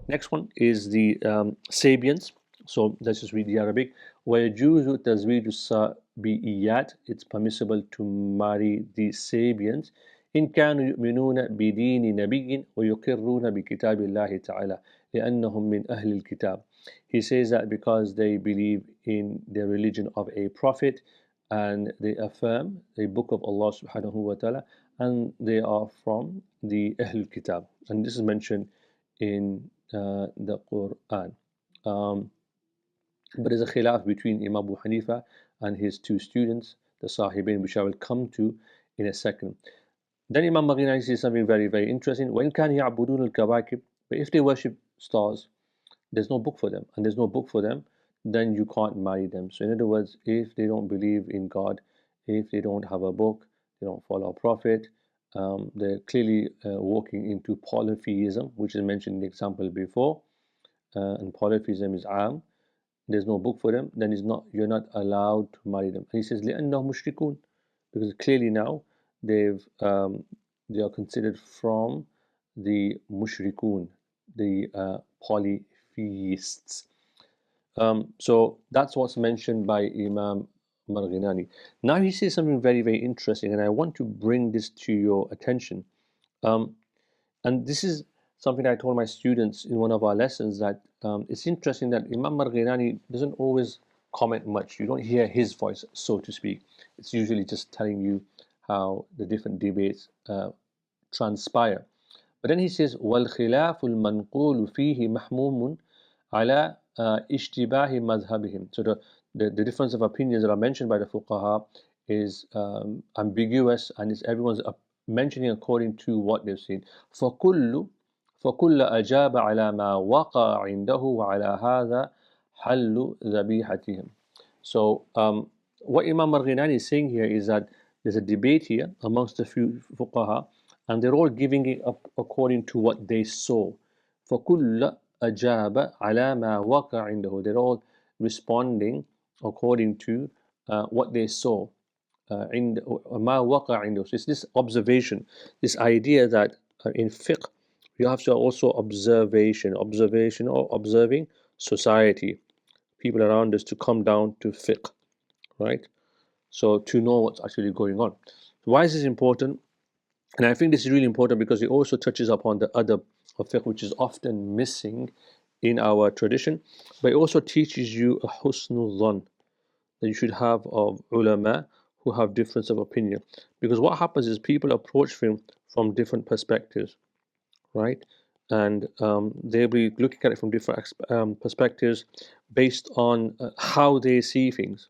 Next one is the Sabians. So let's just read the Arabic. وَيَجُوزُ تَزْوِيجُ السَّابِئِيَّاتِ. It's permissible to marry the Sabians إن كانوا يؤمنون بدين نبي ويقرون بكتاب الله تعالى لأنهم من أهل الكتاب. He says that because they believe in the religion of a prophet and they affirm the book of Allah subhanahu wa ta'ala, and they are from the Ahlul Kitab. And this is mentioned in the Quran. But there's a khilaf between Imam Abu Hanifa and his two students, the Sahibain, which I will come to in a second. Then Imam Maghinani says something very, very interesting. وَإِنْ كَانَ يَعْبُدُونَ الْكَوَاكِبِ. But if they worship stars, there's no book for them. And there's no book for them, then you can't marry them. So in other words, if they don't believe in God, if they don't have a book, they don't follow a prophet, they're clearly walking into polytheism, which is mentioned in the example before. And polytheism is am. There's no book for them, then you're not allowed to marry them. And he says, لِأَنَّهُمْ مُشْرِكُونَ. Because clearly now they are considered from the mushrikun, the polytheists. So that's what's mentioned by Imam Marghinani. Now he says something very, very interesting, and I want to bring this to your attention. And this is something I told my students in one of our lessons, that it's interesting that Imam Marghinani doesn't always comment much. You don't hear his voice, so to speak. It's usually just telling you how the different debates transpire. But then he says, وَالْخِلَافُ الْمَنْقُولُ فِيهِ مَحْمُومٌ عَلَى اشْتِبَاهِ مَذْهَبِهِمْ. So the difference of opinions that are mentioned by the fuqaha is ambiguous, and everyone's mentioning according to what they've seen. فَكُلُّ أَجَابَ عَلَى مَا وَقَعَ عِنْدَهُ وَعَلَى هَذَا حَلُّ ذَبِيحَتِهِمْ. So what Imam Marghinani is saying here is that there's a debate here amongst the few fuqaha, and they're all giving it up according to what they saw. فَكُلَّ أَجَابَ عَلَى مَا وَقَعَ عِنْدَهُ. They're all responding according to what they saw. مَا وَقَعَ عِنْدَهُ. So it's this observation, this idea that in fiqh, you have to also observation or observing society, people around us, to come down to fiqh, right? So to know what's actually going on. Why is this important? And I think this is really important because it also touches upon the adab of fiqh, which is often missing in our tradition. But it also teaches you a husnul dhan that you should have of ulama who have difference of opinion. Because what happens is people approach him from different perspectives, right? And they'll be looking at it from different perspectives based on how they see things,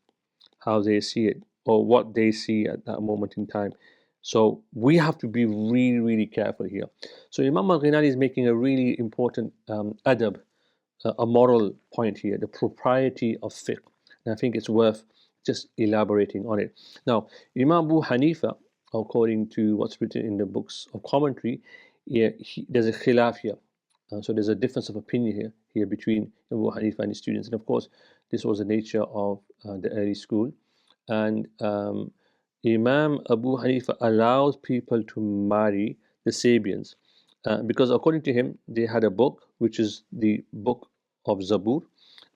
how they see it, or what they see at that moment in time. So we have to be really, really careful here. So Imam Al-Ghinani is making a really important adab, a moral point here, the propriety of fiqh. And I think it's worth just elaborating on it. Now, Imam Abu Hanifa, according to what's written in the books of commentary, there's a khilaf here. So there's a difference of opinion here between Abu Hanifa and his students. And of course, this was the nature of the early school. And Imam Abu Hanifa allows people to marry the Sabians because according to him, they had a book, which is the book of Zabur,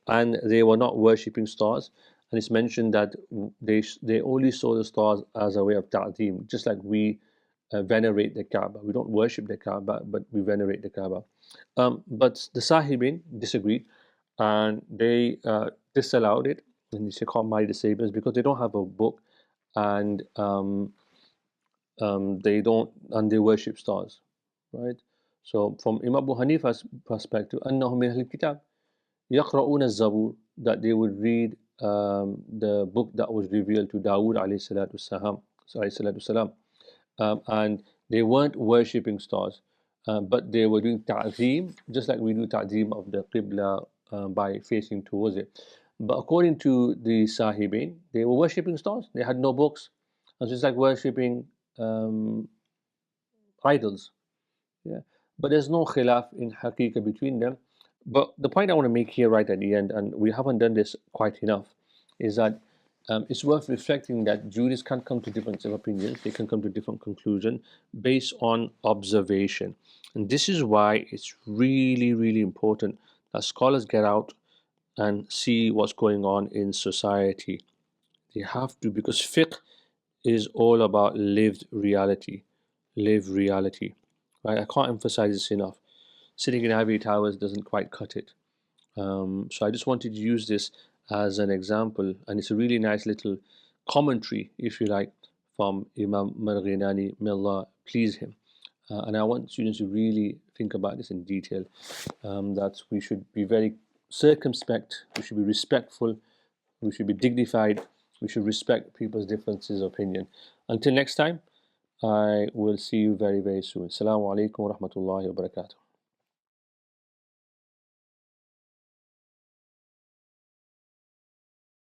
and they were not worshipping stars. And it's mentioned that they only saw the stars as a way of ta'zeem, just like we venerate the Kaaba. We don't worship the Kaaba, but we venerate the Kaaba. But the Sahibin disagreed, and they disallowed it, and they say can't marry the Sabians because they don't have a book, and they worship stars, right? So from Imam Abu Hanifa's perspective, أنهم من أهل الكتاب يقرؤون الزبور, that they would read the book that was revealed to Dawood alayhi salatu salam, and they weren't worshipping stars, but they were doing ta'zeem, just like we do ta'zeem of the Qibla by facing towards it. But according to the Sahibin, they were worshipping stars. They had no books. And so it's like worshipping idols. Yeah. But there's no khilaf in haqiqah between them. But the point I want to make here right at the end, and we haven't done this quite enough, is that it's worth reflecting that jurists can't come to different opinions. They can come to different conclusions based on observation. And this is why it's really, really important that scholars get out and see what's going on in society. They have to, because fiqh is all about lived reality. Live reality. Right? I can't emphasize this enough. Sitting in ivory towers doesn't quite cut it. So I just wanted to use this as an example, and it's a really nice little commentary, if you like, from Imam Marghinani, may Allah please him. And I want students to really think about this in detail, that we should be very circumspect, we should be respectful, we should be dignified, we should respect people's differences of opinion. Until next time, I will see you very, very soon. Assalamu alaikum wa rahmatullahi wa barakatuh.